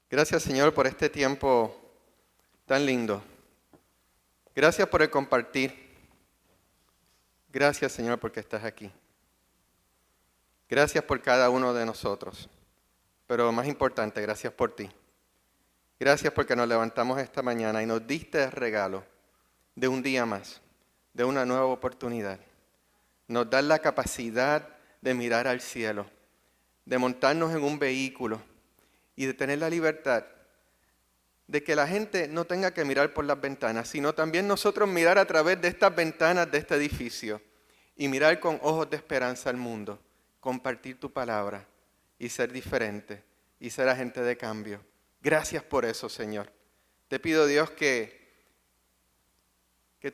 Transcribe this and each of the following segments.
Gracias, Señor, por este tiempo tan lindo. Gracias por el compartir. Gracias, Señor, porque estás aquí. Gracias por cada uno de nosotros. Pero más importante, gracias por ti. Gracias porque nos levantamos esta mañana y nos diste el regalo de un día más, de una nueva oportunidad. Nos das la capacidad de mirar al cielo, de montarnos en un vehículo y de tener la libertad de que la gente no tenga que mirar por las ventanas, sino también nosotros mirar a través de estas ventanas de este edificio y mirar con ojos de esperanza al mundo, compartir tu palabra y ser diferente y ser agente de cambio. Gracias por eso, Señor. Te pido, Dios, que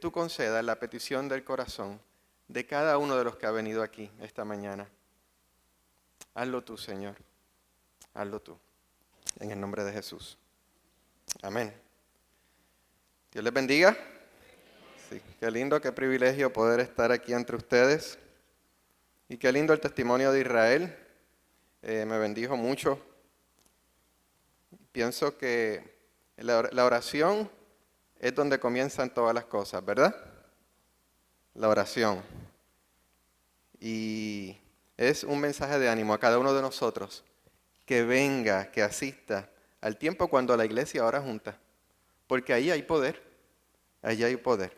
tú concedas la petición del corazón de cada uno de los que ha venido aquí esta mañana. Hazlo tú, Señor. Hazlo tú. En el nombre de Jesús. Amén. Dios les bendiga. Sí, qué lindo, qué privilegio poder estar aquí entre ustedes. Y qué lindo el testimonio de Israel. Me bendijo mucho. Pienso que la oración es donde comienzan todas las cosas, ¿verdad? La oración. Y es un mensaje de ánimo a cada uno de nosotros que venga, que asista al tiempo cuando la iglesia ora junta. Porque ahí hay poder, allí hay poder.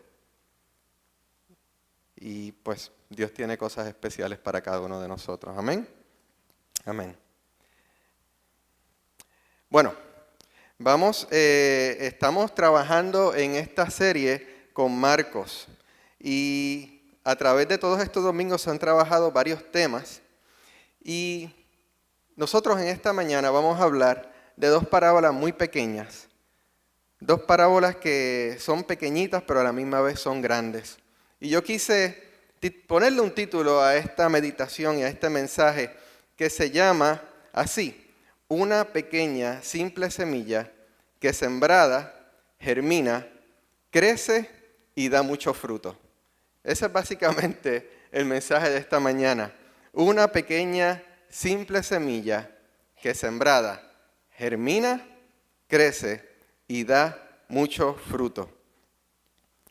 Y pues Dios tiene cosas especiales para cada uno de nosotros. Amén. Amén. Bueno, estamos trabajando en esta serie con Marcos. Y a través de todos estos domingos se han trabajado varios temas. Y nosotros en esta mañana vamos a hablar de dos parábolas muy pequeñas. Dos parábolas que son pequeñitas, pero a la misma vez son grandes. Y yo quise ponerle un título a esta meditación y a este mensaje que se llama así: una pequeña, simple semilla que sembrada, germina, crece y da mucho fruto. Ese es básicamente el mensaje de esta mañana. Una pequeña, simple semilla que sembrada, germina, crece y da mucho fruto.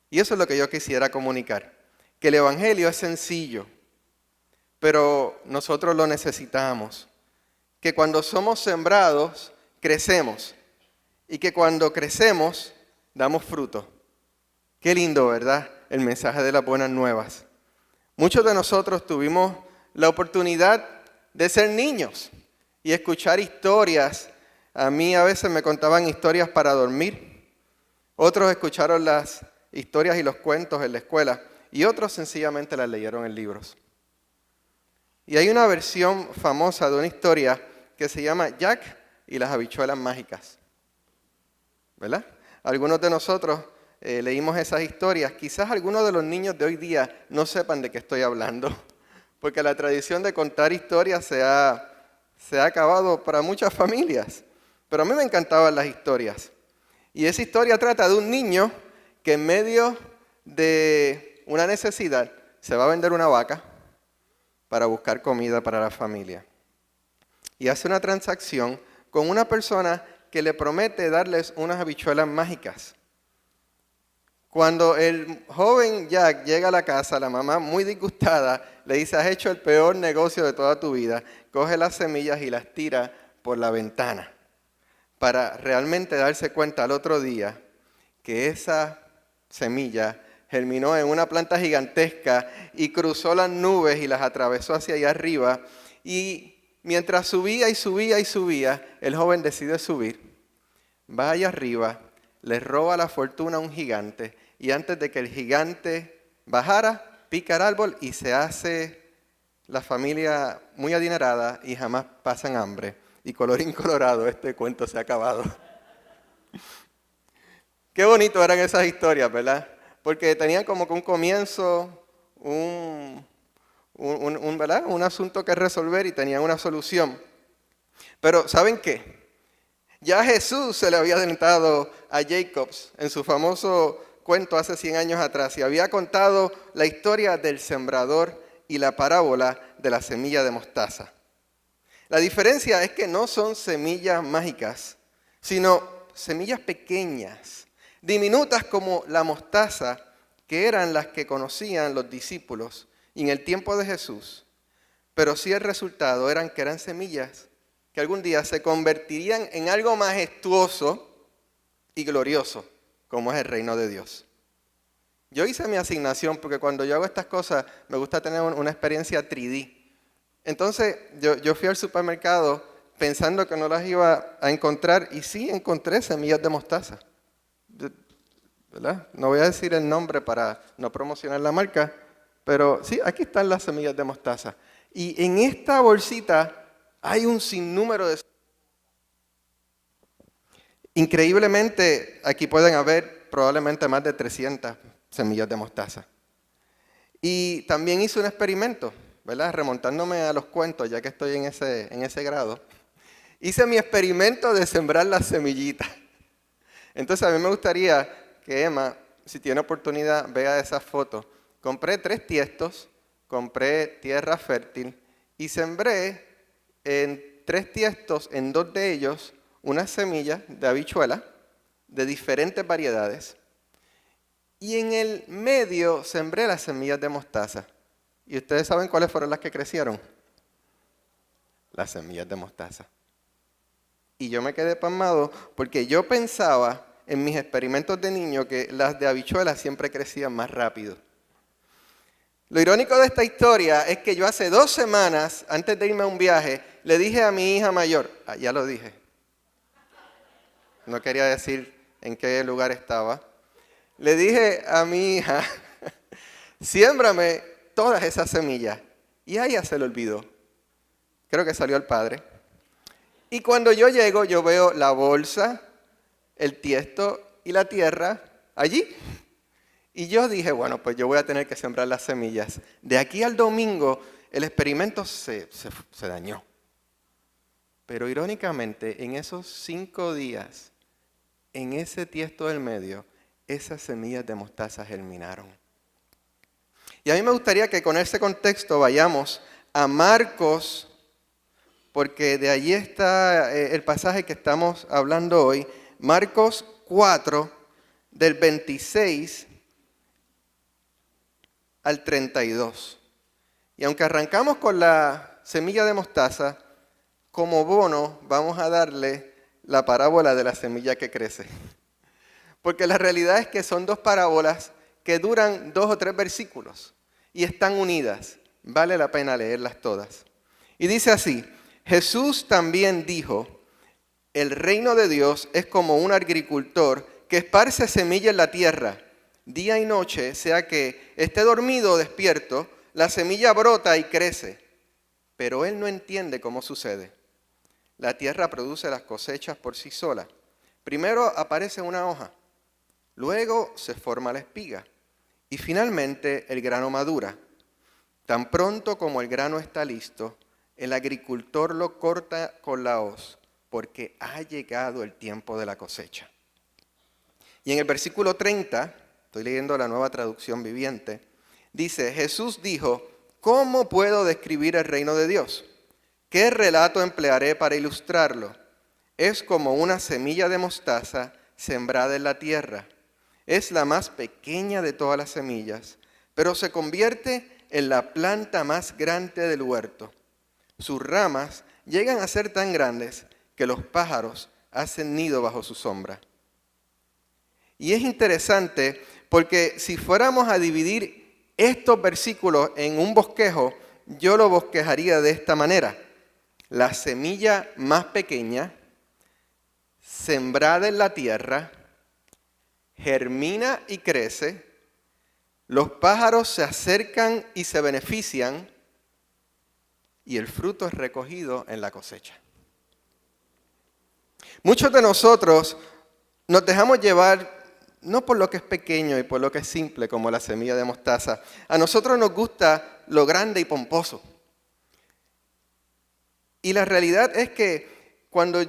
Y eso es lo que yo quisiera comunicar. Que el evangelio es sencillo, pero nosotros lo necesitamos. Que cuando somos sembrados, crecemos. Y que cuando crecemos, damos fruto. Qué lindo, ¿verdad? El mensaje de las buenas nuevas. Muchos de nosotros tuvimos la oportunidad de ser niños y escuchar historias. A mí a veces me contaban historias para dormir. Otros escucharon las historias y los cuentos en la escuela. Y otros sencillamente las leyeron en libros. Y hay una versión famosa de una historia que se llama Jack y las habichuelas mágicas. ¿Verdad? Algunos de nosotros leímos esas historias. Quizás algunos de los niños de hoy día no sepan de qué estoy hablando. Porque la tradición de contar historias se ha acabado para muchas familias. Pero a mí me encantaban las historias. Y esa historia trata de un niño que en medio de una necesidad se va a vender una vaca para buscar comida para la familia. Y hace una transacción con una persona que le promete darles unas habichuelas mágicas. Cuando el joven Jack llega a la casa, la mamá, muy disgustada, le dice: has hecho el peor negocio de toda tu vida. Coge las semillas y las tira por la ventana, para realmente darse cuenta al otro día que esa semilla germinó en una planta gigantesca y cruzó las nubes y las atravesó hacia allá arriba. Y mientras subía y subía y subía, el joven decide subir. Va allá arriba, le roba la fortuna a un gigante, y antes de que el gigante bajara, pica el árbol y se hace la familia muy adinerada y jamás pasan hambre. Y colorín colorado, este cuento se ha acabado. Qué bonito eran esas historias, ¿verdad? Porque tenían como que un comienzo, ¿verdad? Un asunto que resolver y tenían una solución. Pero ¿saben qué? Ya Jesús se le había adelantado a Jacobs en su famoso cuento hace 100 años atrás y había contado la historia del sembrador y la parábola de la semilla de mostaza. La diferencia es que no son semillas mágicas, sino semillas pequeñas, diminutas como la mostaza, que eran las que conocían los discípulos y en el tiempo de Jesús. Pero sí el resultado eran que eran semillas que algún día se convertirían en algo majestuoso y glorioso, como es el reino de Dios. Yo hice mi asignación porque cuando yo hago estas cosas me gusta tener una experiencia 3D. Entonces yo fui al supermercado pensando que no las iba a encontrar y sí encontré semillas de mostaza. ¿Verdad? No voy a decir el nombre para no promocionar la marca, pero sí, aquí están las semillas de mostaza. Y en esta bolsita hay un sinnúmero de... Increíblemente, aquí pueden haber probablemente más de 300 semillas de mostaza. Y también hice un experimento, ¿verdad? Remontándome a los cuentos, ya que estoy en ese grado. Hice mi experimento de sembrar las semillitas. Entonces a mí me gustaría que Emma, si tiene oportunidad, vea esas fotos. Compré 3 tiestos, compré tierra fértil y sembré en 3 tiestos, en 2 de ellos, unas semillas de habichuela de diferentes variedades. Y en el medio sembré las semillas de mostaza. ¿Y ustedes saben cuáles fueron las que crecieron? Las semillas de mostaza. Y yo me quedé pasmado porque yo pensaba en mis experimentos de niño que las de habichuelas siempre crecían más rápido. Lo irónico de esta historia es que yo hace 2 semanas, antes de irme a un viaje, le dije a mi hija mayor, ya lo dije, no quería decir en qué lugar estaba, le dije a mi hija, siémbrame todas esas semillas. Y a ella se le olvidó. Creo que salió al padre. Y cuando yo llego, yo veo la bolsa, el tiesto y la tierra allí. Y yo dije, bueno, pues yo voy a tener que sembrar las semillas. De aquí al domingo, el experimento se dañó. Pero irónicamente, en esos 5 días, en ese tiesto del medio, esas semillas de mostaza germinaron. Y a mí me gustaría que con ese contexto vayamos a Marcos, porque de allí está el pasaje que estamos hablando hoy, Marcos 4, del 26 al 32. Y aunque arrancamos con la semilla de mostaza, como bono vamos a darle la parábola de la semilla que crece. Porque la realidad es que son 2 parábolas que duran 2 o 3 versículos y están unidas. Vale la pena leerlas todas. Y dice así, Jesús también dijo, el reino de Dios es como un agricultor que esparce semilla en la tierra, día y noche, sea que esté dormido o despierto, la semilla brota y crece, pero él no entiende cómo sucede. La tierra produce las cosechas por sí sola. Primero aparece una hoja, luego se forma la espiga y finalmente el grano madura. Tan pronto como el grano está listo, el agricultor lo corta con la hoz, porque ha llegado el tiempo de la cosecha. Y en el versículo 30, estoy leyendo la Nueva Traducción Viviente, dice, Jesús dijo, ¿cómo puedo describir el reino de Dios? ¿Qué relato emplearé para ilustrarlo? Es como una semilla de mostaza sembrada en la tierra. Es la más pequeña de todas las semillas, pero se convierte en la planta más grande del huerto. Sus ramas llegan a ser tan grandes que los pájaros hacen nido bajo su sombra. Y es interesante porque si fuéramos a dividir estos versículos en un bosquejo, yo lo bosquejaría de esta manera. La semilla más pequeña, sembrada en la tierra, germina y crece, los pájaros se acercan y se benefician, y el fruto es recogido en la cosecha. Muchos de nosotros nos dejamos llevar no por lo que es pequeño y por lo que es simple, como la semilla de mostaza. A nosotros nos gusta lo grande y pomposo. Y la realidad es que cuando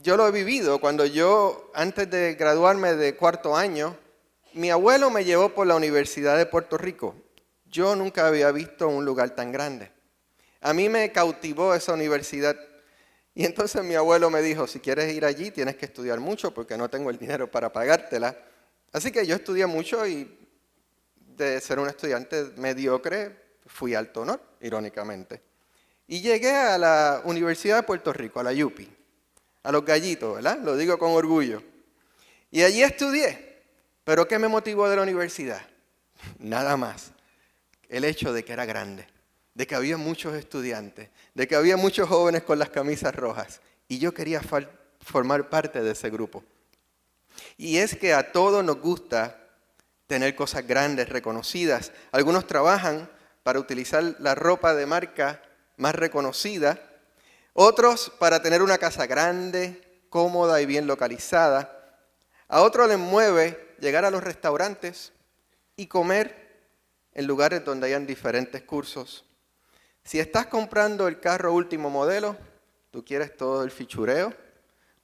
yo lo he vivido, cuando yo, antes de graduarme de 4º año, mi abuelo me llevó por la Universidad de Puerto Rico. Yo nunca había visto un lugar tan grande. A mí me cautivó esa universidad Y entonces mi abuelo me dijo, si quieres ir allí tienes que estudiar mucho porque no tengo el dinero para pagártela. Así que yo estudié mucho y de ser un estudiante mediocre fui alto honor, irónicamente. Y llegué a la Universidad de Puerto Rico, a la UPI, a los gallitos, ¿verdad? Lo digo con orgullo. Y allí estudié. ¿Pero qué me motivó de la universidad? Nada más. El hecho de que era grande, de que había muchos estudiantes, de que había muchos jóvenes con las camisas rojas. Y yo quería formar parte de ese grupo. Y es que a todos nos gusta tener cosas grandes, reconocidas. Algunos trabajan para utilizar la ropa de marca más reconocida. Otros para tener una casa grande, cómoda y bien localizada. A otros les mueve llegar a los restaurantes y comer en lugares donde hayan diferentes cursos. Si estás comprando el carro último modelo, tú quieres todo el fichureo,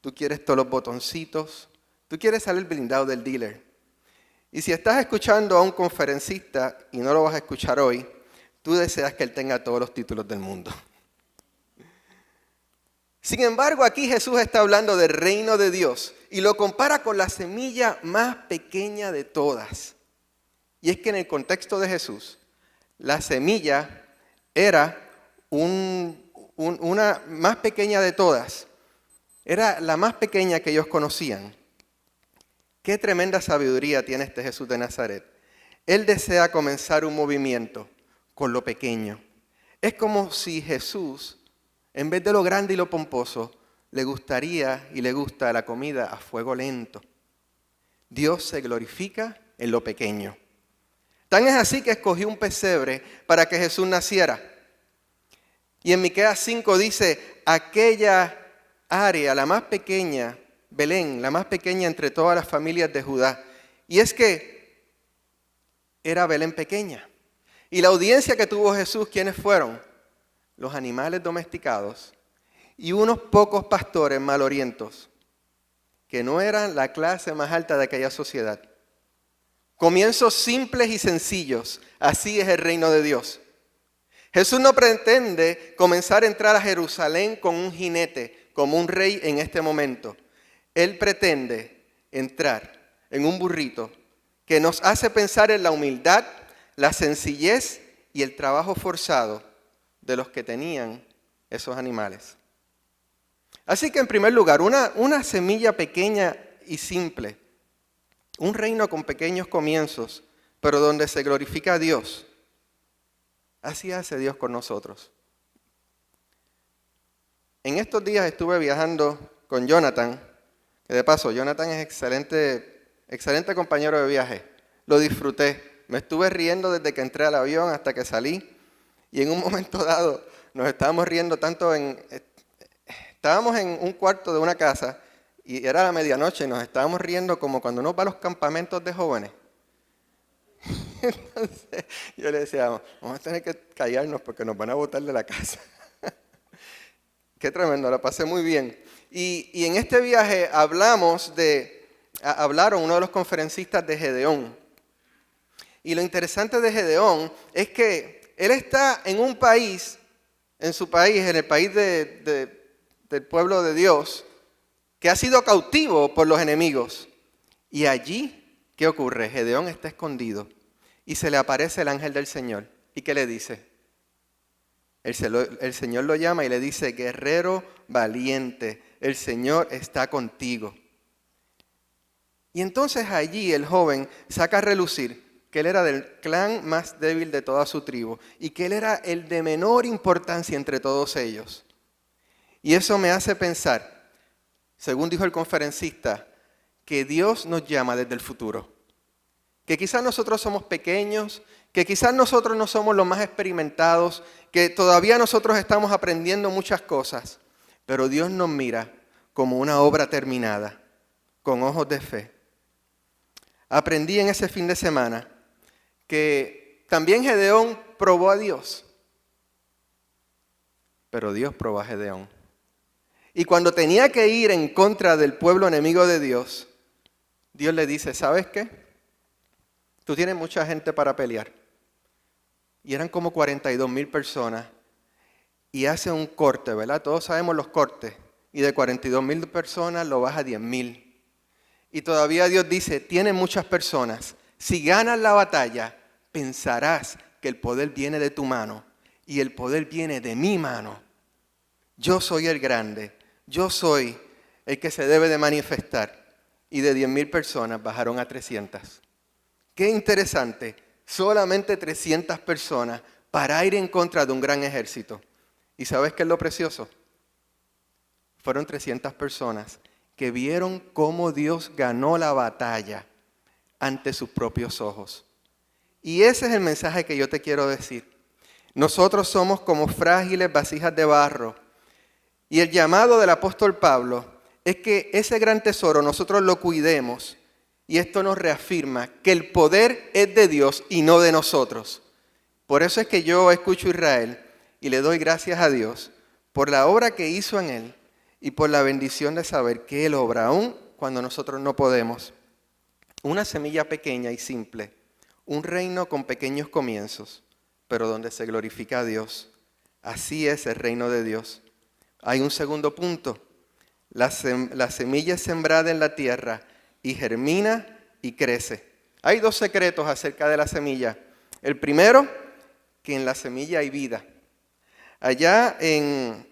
tú quieres todos los botoncitos, tú quieres salir blindado del dealer. Y si estás escuchando a un conferencista y no lo vas a escuchar hoy, tú deseas que él tenga todos los títulos del mundo. Sin embargo, aquí Jesús está hablando del reino de Dios y lo compara con la semilla más pequeña de todas. Y es que en el contexto de Jesús, la semilla era una más pequeña de todas. Era la más pequeña que ellos conocían. Qué tremenda sabiduría tiene este Jesús de Nazaret. Él desea comenzar un movimiento con lo pequeño. Es como si Jesús, en vez de lo grande y lo pomposo, le gustaría y le gusta la comida a fuego lento. Dios se glorifica en lo pequeño. Tan es así que escogió un pesebre para que Jesús naciera. Y en Miqueas 5 dice, aquella área, la más pequeña, Belén, la más pequeña entre todas las familias de Judá. Y es que era Belén pequeña. Y la audiencia que tuvo Jesús, ¿quiénes fueron? Los animales domesticados y unos pocos pastores malorientos, que no eran la clase más alta de aquella sociedad. Comienzos simples y sencillos, así es el reino de Dios. Jesús no pretende comenzar a entrar a Jerusalén con un jinete, como un rey en este momento. Él pretende entrar en un burrito que nos hace pensar en la humildad, la sencillez y el trabajo forzado de los que tenían esos animales. Así que en primer lugar, una semilla pequeña y simple, un reino con pequeños comienzos, pero donde se glorifica a Dios. Así hace Dios con nosotros. En estos días estuve viajando con Jonathan, que de paso, Jonathan es excelente compañero de viaje. Lo disfruté. Me estuve riendo desde que entré al avión hasta que salí. Y en un momento dado nos estábamos riendo tanto estábamos en un cuarto de una casa y era la medianoche y nos estábamos riendo como cuando uno va a los campamentos de jóvenes. Entonces yo le decía, vamos a tener que callarnos porque nos van a botar de la casa. Qué tremendo, la pasé muy bien. Y en este viaje hablaron uno de los conferencistas de Gedeón. Y lo interesante de Gedeón es que él está en un país, en su país, en el país del pueblo de Dios, que ha sido cautivo por los enemigos. Y allí, ¿qué ocurre? Gedeón está escondido y se le aparece el ángel del Señor. ¿Y qué le dice? El Señor lo llama y le dice, guerrero valiente, el Señor está contigo. Y entonces allí el joven saca a relucir que él era del clan más débil de toda su tribu y que él era el de menor importancia entre todos ellos. Y eso me hace pensar, según dijo el conferencista, que Dios nos llama desde el futuro. Que quizás nosotros somos pequeños, que quizás nosotros no somos los más experimentados, que todavía nosotros estamos aprendiendo muchas cosas, pero Dios nos mira como una obra terminada, con ojos de fe. Aprendí en ese fin de semana que también Gedeón probó a Dios, pero Dios probó a Gedeón. Y cuando tenía que ir en contra del pueblo enemigo de Dios, Dios le dice, ¿sabes qué? Tú tienes mucha gente para pelear. Y eran como 42,000 personas. y hace un corte, ¿verdad? Todos sabemos los cortes. Y de 42,000 personas lo baja a 10,000. Y todavía Dios dice, tiene muchas personas. Si ganas la batalla, pensarás que el poder viene de tu mano y el poder viene de mi mano. Yo soy el grande, yo soy el que se debe de manifestar. Y de 10,000 personas bajaron a 300. Qué interesante, solamente 300 personas para ir en contra de un gran ejército. ¿Y sabes qué es lo precioso? Fueron 300 personas que vieron cómo Dios ganó la batalla ante sus propios ojos. Y ese es el mensaje que yo te quiero decir. Nosotros somos como frágiles vasijas de barro. Y el llamado del apóstol Pablo es que ese gran tesoro nosotros lo cuidemos. Y esto nos reafirma que el poder es de Dios y no de nosotros. Por eso es que yo escucho a Israel y le doy gracias a Dios por la obra que hizo en él y por la bendición de saber que Él obra aún cuando nosotros no podemos. Una semilla pequeña y simple, un reino con pequeños comienzos, pero donde se glorifica a Dios. Así es el reino de Dios. Hay un segundo punto. La semilla es sembrada en la tierra y germina y crece. Hay dos secretos acerca de la semilla. El primero, que en la semilla hay vida. Allá en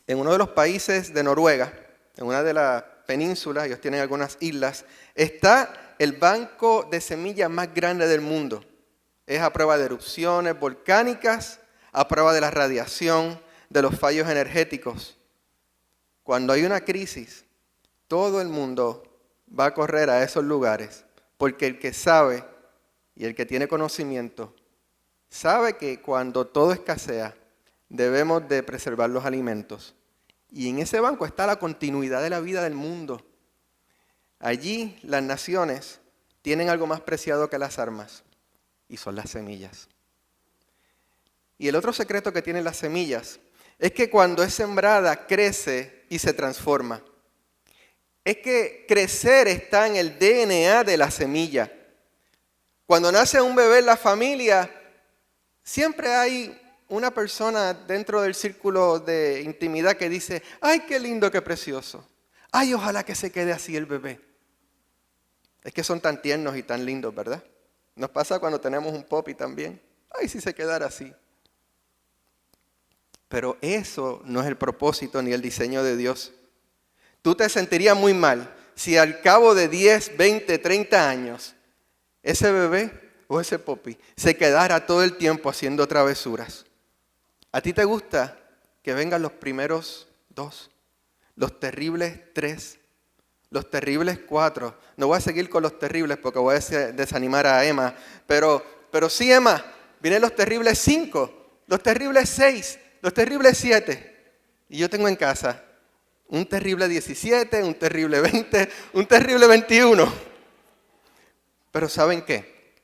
uno de los países de Noruega, en una de las penínsulas, ellos tienen algunas islas, está el banco de semillas más grande del mundo. Es a prueba de erupciones volcánicas, a prueba de la radiación, de los fallos energéticos. Cuando hay una crisis, todo el mundo va a correr a esos lugares, porque el que sabe y el que tiene conocimiento, sabe que cuando todo escasea, debemos de preservar los alimentos. Y en ese banco está la continuidad de la vida del mundo. Allí las naciones tienen algo más preciado que las armas, y son las semillas. Y el otro secreto que tienen las semillas es que cuando es sembrada, crece y se transforma. Es que crecer está en el DNA de la semilla. Cuando nace un bebé en la familia, siempre hay una persona dentro del círculo de intimidad que dice, ¡ay, qué lindo, qué precioso! ¡Ay, ojalá que se quede así el bebé! Es que son tan tiernos y tan lindos, ¿verdad? Nos pasa cuando tenemos un popi también. ¡Ay, si se quedara así! Pero eso no es el propósito ni el diseño de Dios. Tú te sentirías muy mal si al cabo de 10, 20, 30 años, ese bebé o ese popi se quedara todo el tiempo haciendo travesuras. ¿A ti te gusta que vengan los primeros 2, los terribles 3, los terribles 4? No voy a seguir con los terribles porque voy a desanimar a Emma, pero sí, Emma, vienen los terribles 5, los terribles 6, los terribles 7. Y yo tengo en casa un terrible 17, un terrible 20, un terrible 21. Pero ¿saben qué?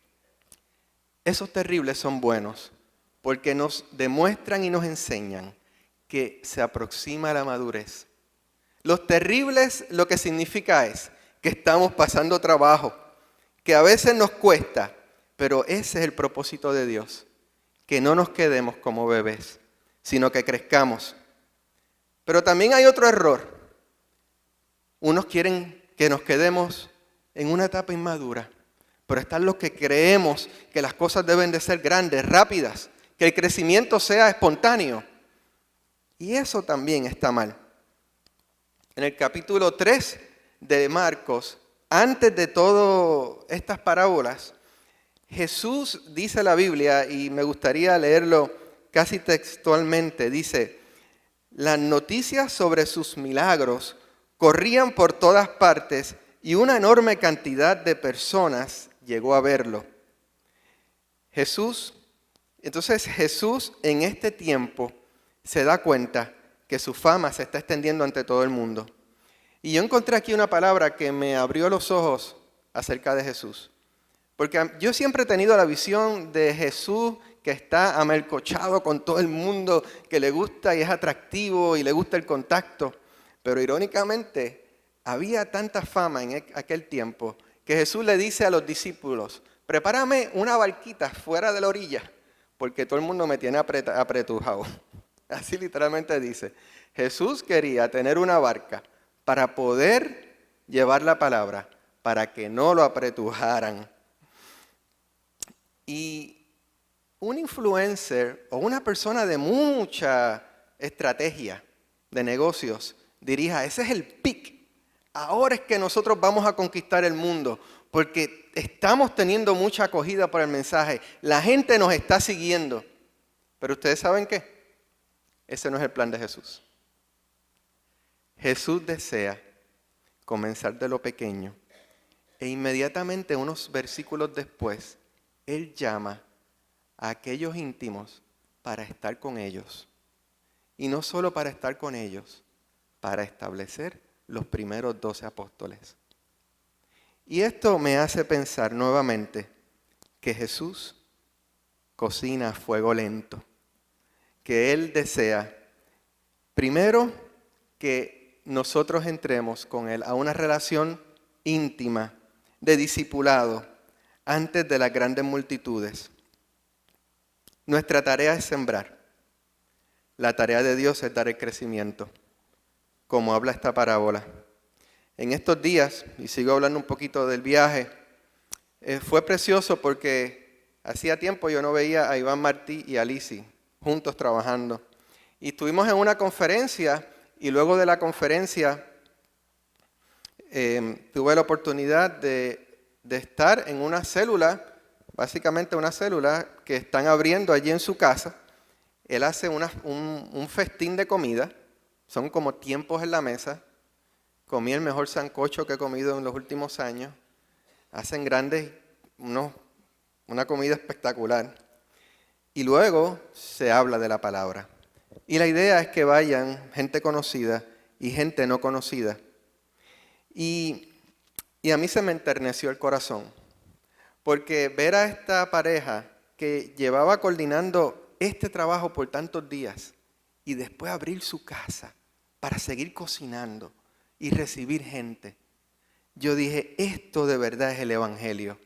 Esos terribles son buenos porque nos demuestran y nos enseñan que se aproxima la madurez. Los terribles lo que significa es que estamos pasando trabajo, que a veces nos cuesta, pero ese es el propósito de Dios, que no nos quedemos como bebés, sino que crezcamos. Pero también hay otro error. Unos quieren que nos quedemos en una etapa inmadura, pero están los que creemos que las cosas deben de ser grandes, rápidas, que el crecimiento sea espontáneo. Y eso también está mal. En el capítulo 3 de Marcos, antes de todas estas parábolas, Jesús dice la Biblia, y me gustaría leerlo casi textualmente, dice, las noticias sobre sus milagros corrían por todas partes y una enorme cantidad de personas llegó a verlo. Entonces Jesús en este tiempo se da cuenta que su fama se está extendiendo ante todo el mundo. Y yo encontré aquí una palabra que me abrió los ojos acerca de Jesús. Porque yo siempre he tenido la visión de Jesús que está amelcochado con todo el mundo, que le gusta y es atractivo y le gusta el contacto. Pero irónicamente, había tanta fama en aquel tiempo que Jesús le dice a los discípulos, prepárame una barquita fuera de la orilla, porque todo el mundo me tiene apretujado. Así literalmente dice. Jesús quería tener una barca para poder llevar la palabra, para que no lo apretujaran. Y un influencer o una persona de mucha estrategia de negocios dirija, ese es el pic. Ahora es que nosotros vamos a conquistar el mundo, porque estamos teniendo mucha acogida por el mensaje. La gente nos está siguiendo. Pero ustedes saben qué, ese no es el plan de Jesús. Jesús desea comenzar de lo pequeño e inmediatamente unos versículos después, Él llama a aquellos íntimos para estar con ellos. Y no solo para estar con ellos, para establecer los primeros 12 apóstoles. Y esto me hace pensar nuevamente que Jesús cocina a fuego lento, que Él desea primero que nosotros entremos con Él a una relación íntima de discipulado antes de las grandes multitudes. Nuestra tarea es sembrar. La tarea de Dios es dar el crecimiento, como habla esta parábola. En estos días, y sigo hablando un poquito del viaje, fue precioso porque hacía tiempo yo no veía a Iván Martí y a Lisi juntos trabajando. Y estuvimos en una conferencia y luego de la conferencia tuve la oportunidad de estar en una célula, básicamente una célula que están abriendo allí en su casa. Él hace un festín de comida, son como tiempos en la mesa. Comí el mejor sancocho que he comido en los últimos años. Hacen una comida espectacular. Y luego se habla de la palabra. Y la idea es que vayan gente conocida y gente no conocida. Y a mí se me enterneció el corazón. Porque ver a esta pareja que llevaba coordinando este trabajo por tantos días y después abrir su casa para seguir cocinando y recibir gente. Yo dije, esto de verdad es el evangelio.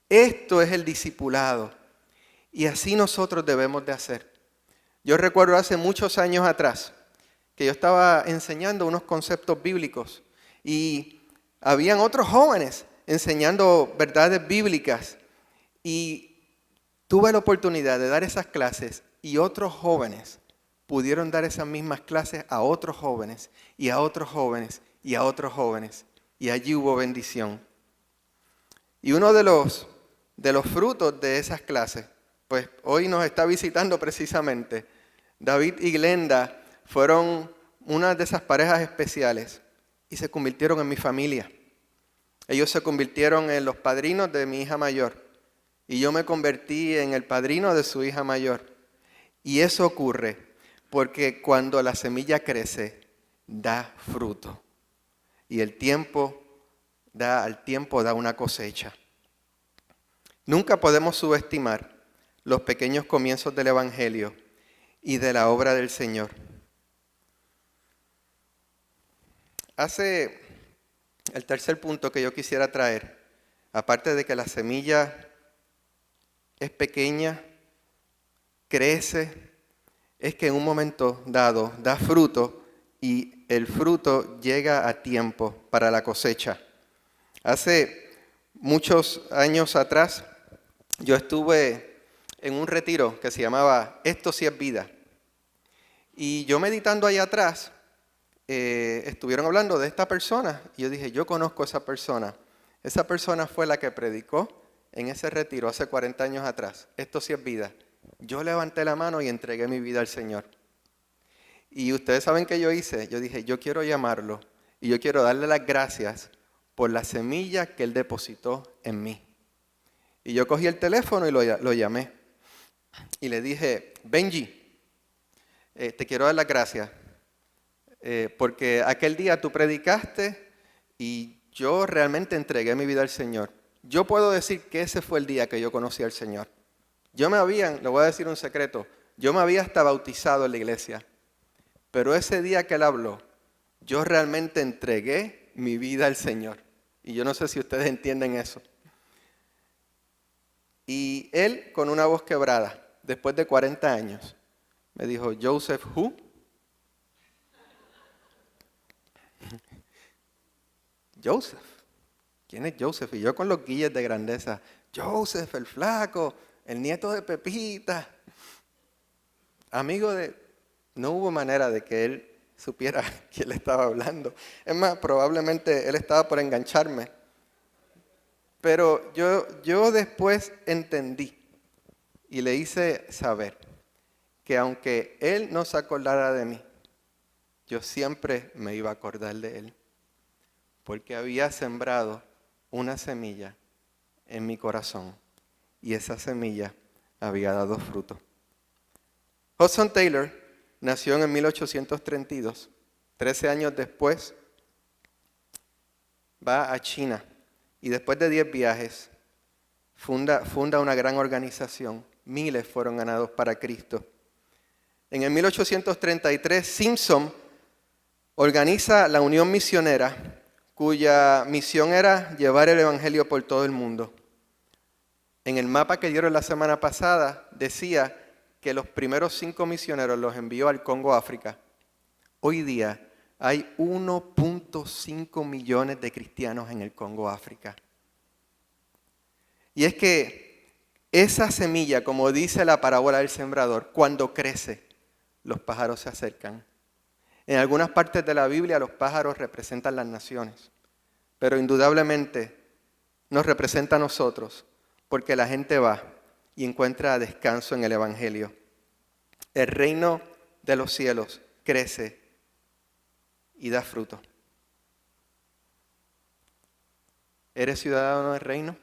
Esto es el discipulado. Y así nosotros debemos de hacer. Yo recuerdo hace muchos años atrás que yo estaba enseñando unos conceptos bíblicos y habían otros jóvenes enseñando verdades bíblicas y tuve la oportunidad de dar esas clases y otros jóvenes pudieron dar esas mismas clases a otros jóvenes y a otros jóvenes y a otros jóvenes. Y allí hubo bendición. Y uno de los frutos de esas clases, pues hoy nos está visitando precisamente. David y Glenda fueron una de esas parejas especiales y se convirtieron en mi familia. Ellos se convirtieron en los padrinos de mi hija mayor y yo me convertí en el padrino de su hija mayor. Y eso ocurre porque cuando la semilla crece, da fruto. Y al tiempo da una cosecha. Nunca podemos subestimar los pequeños comienzos del Evangelio y de la obra del Señor. El tercer punto que yo quisiera traer, aparte de que la semilla es pequeña, crece, es que en un momento dado da fruto y el fruto llega a tiempo para la cosecha. Hace muchos años atrás yo estuve en un retiro que se llamaba Esto sí es vida. Y yo meditando ahí atrás, estuvieron hablando de esta persona y yo dije, yo conozco a esa persona. Esa persona fue la que predicó en ese retiro hace 40 años atrás. Esto sí es vida. Yo levanté la mano y entregué mi vida al Señor. Y ustedes saben qué yo hice. Yo dije, yo quiero llamarlo y yo quiero darle las gracias por la semilla que Él depositó en mí. Y yo cogí el teléfono y lo llamé. Y le dije, Benji, te quiero dar las gracias. Porque aquel día tú predicaste y yo realmente entregué mi vida al Señor. Yo puedo decir que ese fue el día que yo conocí al Señor. Le voy a decir un secreto, yo me había hasta bautizado en la iglesia. Pero ese día que Él habló, yo realmente entregué mi vida al Señor. Y yo no sé si ustedes entienden eso. Y Él, con una voz quebrada, después de 40 años, Me dijo, Joseph, ¿who? Joseph. ¿Quién es Joseph? Y yo con los guilles de grandeza. Joseph, el flaco, el nieto de Pepita. Amigo de... No hubo manera de que él supiera quién le estaba hablando. Es más, probablemente él estaba por engancharme. Pero yo después entendí y le hice saber que aunque él no se acordara de mí, yo siempre me iba a acordar de él. Porque había sembrado una semilla en mi corazón y esa semilla había dado fruto. Hudson Taylor nació en 1832. 13 años después va a China y después de 10 viajes funda una gran organización. Miles fueron ganados para Cristo. En el 1833 Simpson organiza la Unión Misionera, cuya misión era llevar el evangelio por todo el mundo. En el mapa que dieron la semana pasada decía que los primeros 5 misioneros los envió al Congo, África. Hoy día hay 1.5 millones de cristianos en el Congo, África. Y es que esa semilla, como dice la parábola del sembrador, cuando crece, los pájaros se acercan. En algunas partes de la Biblia los pájaros representan las naciones, pero indudablemente nos representa a nosotros, porque la gente va y encuentra descanso en el Evangelio. El reino de los cielos crece y da fruto. ¿Eres ciudadano del reino?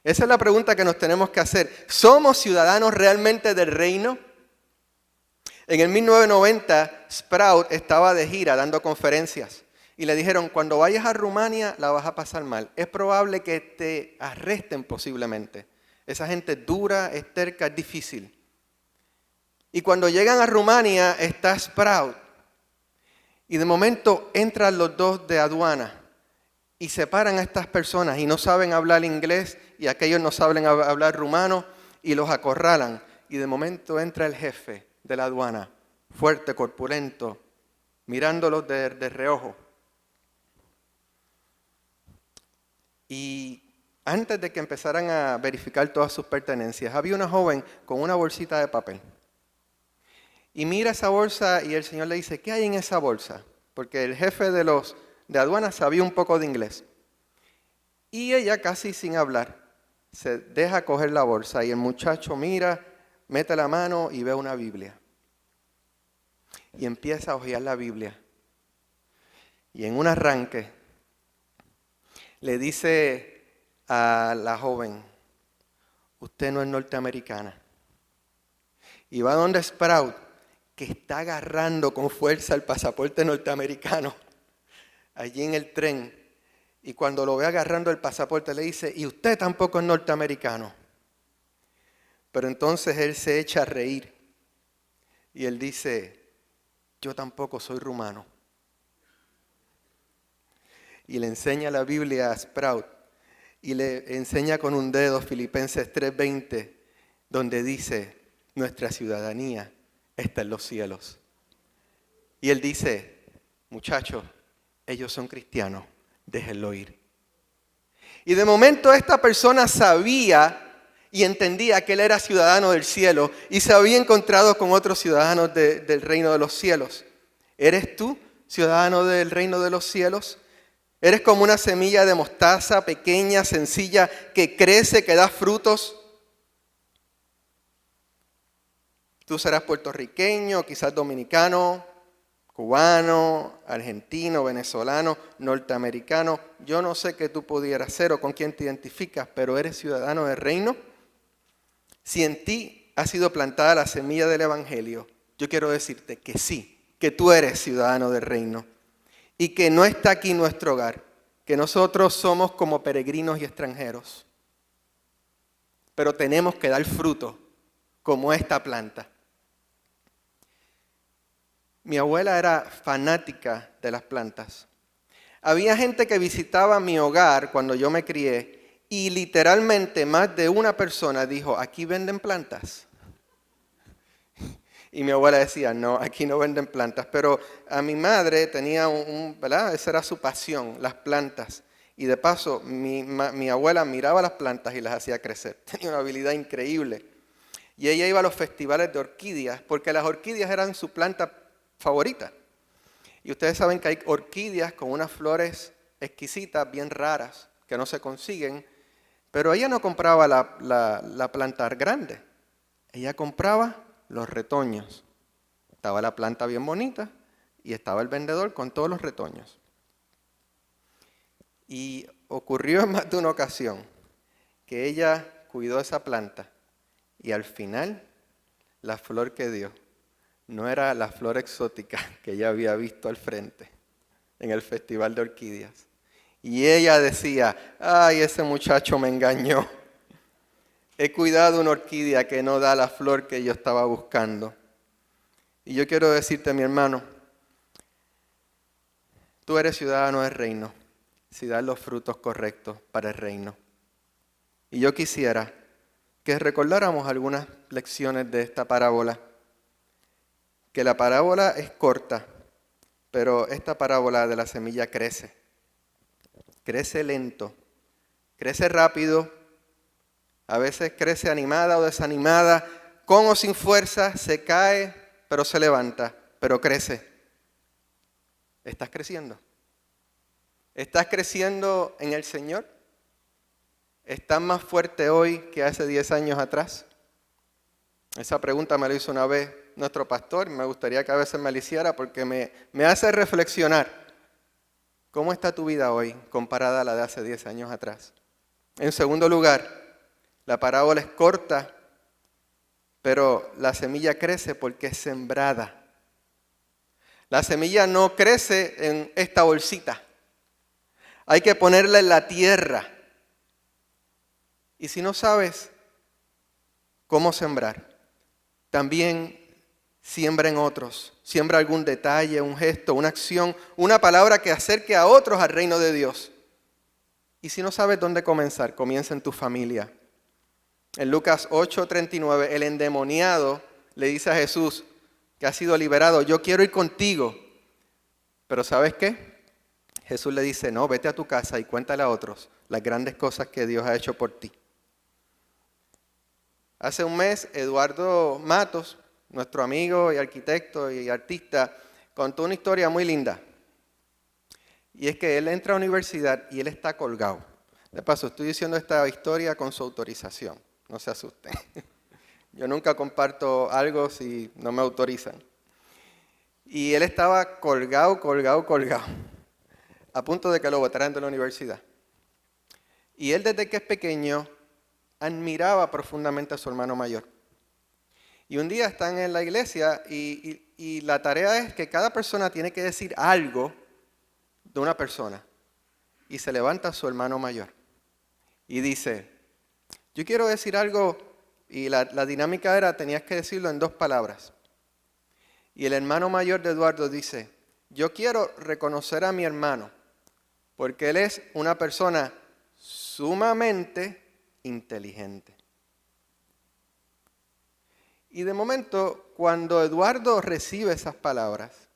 Esa es la pregunta que nos tenemos que hacer. ¿Somos ciudadanos realmente del reino? En el 1990, Sprout estaba de gira dando conferencias y le dijeron, cuando vayas a Rumania la vas a pasar mal. Es probable que te arresten posiblemente. Esa gente es dura, es terca, es difícil. Y cuando llegan a Rumania está Sprout. Y de momento entran los dos de aduana y separan a estas personas y no saben hablar inglés y aquellos no saben hablar rumano y los acorralan. Y de momento entra el jefe de la aduana, fuerte, corpulento, mirándolos de reojo. Y antes de que empezaran a verificar todas sus pertenencias, había una joven con una bolsita de papel. Y mira esa bolsa y el Señor le dice, ¿qué hay en esa bolsa? Porque el jefe de aduana sabía un poco de inglés. Y ella casi sin hablar se deja coger la bolsa y el muchacho mira, mete la mano y ve una Biblia. Y empieza a hojear la Biblia. Y en un arranque le dice a la joven, usted no es norteamericana. Y va donde Sprout, que está agarrando con fuerza el pasaporte norteamericano allí en el tren. Y cuando lo ve agarrando el pasaporte le dice, y usted tampoco es norteamericano. Pero entonces él se echa a reír y él dice, yo tampoco soy rumano. Y le enseña la Biblia a Sprout y le enseña con un dedo Filipenses 3:20, donde dice, nuestra ciudadanía está en los cielos. Y él dice, muchachos, ellos son cristianos, déjenlo ir. Y de momento esta persona sabía y entendía que él era ciudadano del cielo y se había encontrado con otros ciudadanos del reino de los cielos. ¿Eres tú ciudadano del reino de los cielos? ¿Eres como una semilla de mostaza pequeña, sencilla, que crece, que da frutos? Tú serás puertorriqueño, quizás dominicano, cubano, argentino, venezolano, norteamericano. Yo no sé qué tú pudieras ser o con quién te identificas, pero ¿eres ciudadano del reino? Si en ti ha sido plantada la semilla del Evangelio, yo quiero decirte que sí, que tú eres ciudadano del reino y que no está aquí nuestro hogar, que nosotros somos como peregrinos y extranjeros, pero tenemos que dar fruto como esta planta. Mi abuela era fanática de las plantas. Había gente que visitaba mi hogar cuando yo me crié y literalmente más de una persona dijo, ¿aquí venden plantas? Y mi abuela decía, no, aquí no venden plantas. Pero a mi madre tenía ¿verdad? Esa era su pasión, las plantas. Y de paso, mi abuela miraba las plantas y las hacía crecer. Tenía una habilidad increíble. Y ella iba a los festivales de orquídeas, porque las orquídeas eran su planta favorita. Y ustedes saben que hay orquídeas con unas flores exquisitas, bien raras, que no se consiguen. Pero ella no compraba la planta grande. Ella compraba los retoños. Estaba la planta bien bonita y estaba el vendedor con todos los retoños. Y ocurrió en más de una ocasión que ella cuidó esa planta y al final la flor que dio no era la flor exótica que ella había visto al frente en el festival de orquídeas. Y ella decía, ay, ese muchacho me engañó. He cuidado una orquídea que no da la flor que yo estaba buscando. Y yo quiero decirte, mi hermano, tú eres ciudadano del reino si das los frutos correctos para el reino. Y yo quisiera que recordáramos algunas lecciones de esta parábola. Que la parábola es corta, pero esta parábola de la semilla crece. Crece lento, crece rápido, a veces crece animada o desanimada, con o sin fuerza, se cae, pero se levanta, pero crece. ¿Estás creciendo? ¿Estás creciendo en el Señor? ¿Estás más fuerte hoy que hace 10 años atrás? Esa pregunta me la hizo una vez nuestro pastor, me gustaría que a veces me la hiciera porque me hace reflexionar. ¿Cómo está tu vida hoy comparada a la de hace 10 años atrás? En segundo lugar, la parábola es corta, pero la semilla crece porque es sembrada. La semilla no crece en esta bolsita. Hay que ponerla en la tierra. Y si no sabes cómo sembrar, también siembra en otros. Siembra algún detalle, un gesto, una acción, una palabra que acerque a otros al reino de Dios. Y si no sabes dónde comenzar, comienza en tu familia. En Lucas 8:39, el endemoniado le dice a Jesús que ha sido liberado, yo quiero ir contigo. Pero ¿sabes qué? Jesús le dice, no, vete a tu casa y cuéntale a otros las grandes cosas que Dios ha hecho por ti. Hace un mes, Eduardo Matos, nuestro amigo y arquitecto y artista, contó una historia muy linda. Y es que él entra a la universidad y él está colgado. De paso, estoy diciendo esta historia con su autorización. No se asusten. Yo nunca comparto algo si no me autorizan. Y él estaba colgado, a punto de que lo botaran de la universidad. Y él desde que es pequeño admiraba profundamente a su hermano mayor. Y un día están en la iglesia y la tarea es que cada persona tiene que decir algo de una persona. Y se levanta su hermano mayor y dice, yo quiero decir algo, y la dinámica era, tenías que decirlo en 2 palabras. Y el hermano mayor de Eduardo dice, yo quiero reconocer a mi hermano, porque él es una persona sumamente inteligente. Y de momento, cuando Eduardo recibe esas palabras,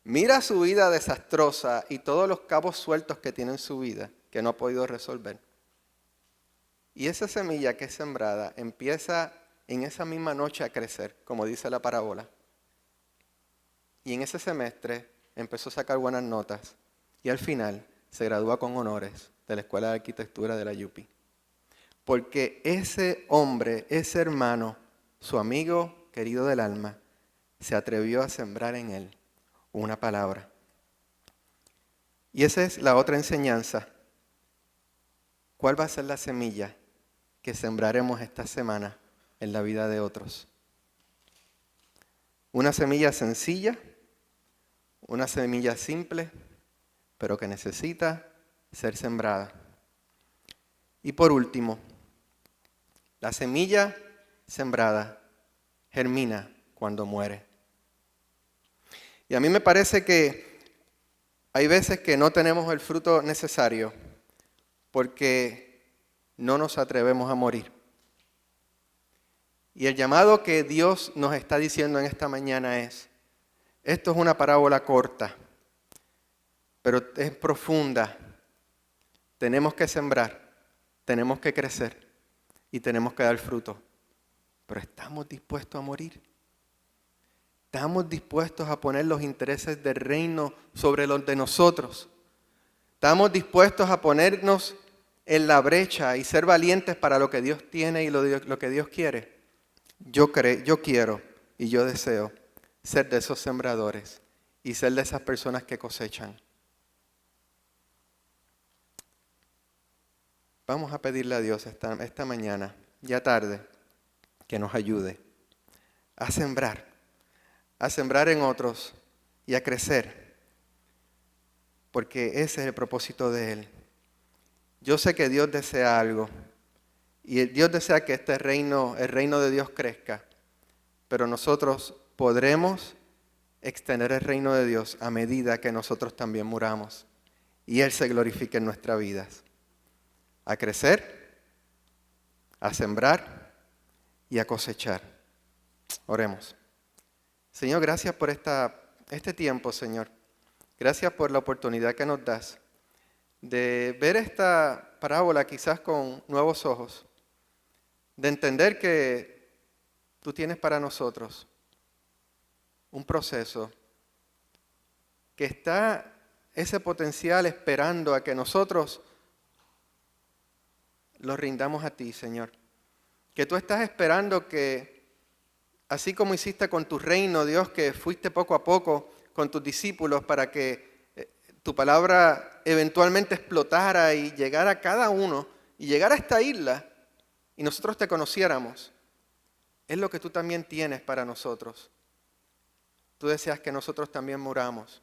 mira su vida desastrosa y todos los cabos sueltos que tiene en su vida, que no ha podido resolver. Y esa semilla que es sembrada empieza en esa misma noche a crecer, como dice la parábola. Y en ese semestre empezó a sacar buenas notas y al final se gradúa con honores de la Escuela de Arquitectura de la UPI. Porque ese hombre, ese hermano, su amigo querido del alma, se atrevió a sembrar en él una palabra. Y esa es la otra enseñanza. ¿Cuál va a ser la semilla que sembraremos esta semana en la vida de otros? Una semilla sencilla, una semilla simple, pero que necesita ser sembrada. Y por último, la semilla sembrada germina cuando muere. Y a mí me parece que hay veces que no tenemos el fruto necesario porque no nos atrevemos a morir. Y el llamado que Dios nos está diciendo en esta mañana es, esto es una parábola corta, pero es profunda. Tenemos que sembrar, tenemos que crecer y tenemos que dar fruto. Pero ¿estamos dispuestos a morir? ¿Estamos dispuestos a poner los intereses del reino sobre los de nosotros? ¿Estamos dispuestos a ponernos en la brecha y ser valientes para lo que Dios tiene y lo que Dios quiere? Yo quiero y yo deseo ser de esos sembradores y ser de esas personas que cosechan. Vamos a pedirle a Dios esta mañana, ya tarde, que nos ayude a sembrar en otros y a crecer, porque ese es el propósito de Él. Yo sé que Dios desea algo, y Dios desea que el reino de Dios crezca, pero nosotros podremos extender el reino de Dios a medida que nosotros también muramos, y Él se glorifique en nuestras vidas. A crecer, a sembrar y a cosechar. Oremos. Señor, gracias por este tiempo, Señor. Gracias por la oportunidad que nos das de ver esta parábola quizás con nuevos ojos, de entender que tú tienes para nosotros un proceso que está ese potencial esperando a que nosotros lo rindamos a ti, Señor. Que tú estás esperando que, así como hiciste con tu reino, Dios, que fuiste poco a poco con tus discípulos para que tu palabra eventualmente explotara y llegara a cada uno y llegara a esta isla y nosotros te conociéramos, es lo que tú también tienes para nosotros. Tú deseas que nosotros también muramos,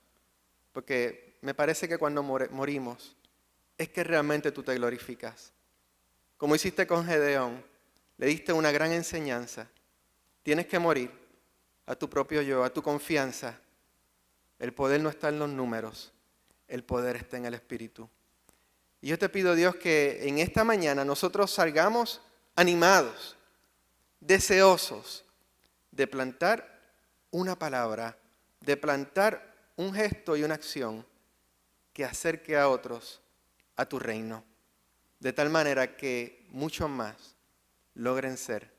porque me parece que cuando morimos es que realmente tú te glorificas. Como hiciste con Gedeón, le diste una gran enseñanza. Tienes que morir a tu propio yo, a tu confianza. El poder no está en los números, el poder está en el Espíritu. Y yo te pido, Dios, que en esta mañana nosotros salgamos animados, deseosos de plantar una palabra, de plantar un gesto y una acción que acerque a otros a tu reino. De tal manera que muchos más logren ser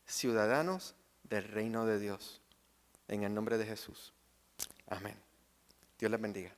ciudadanos del reino de Dios. En el nombre de Jesús. Amén. Dios les bendiga.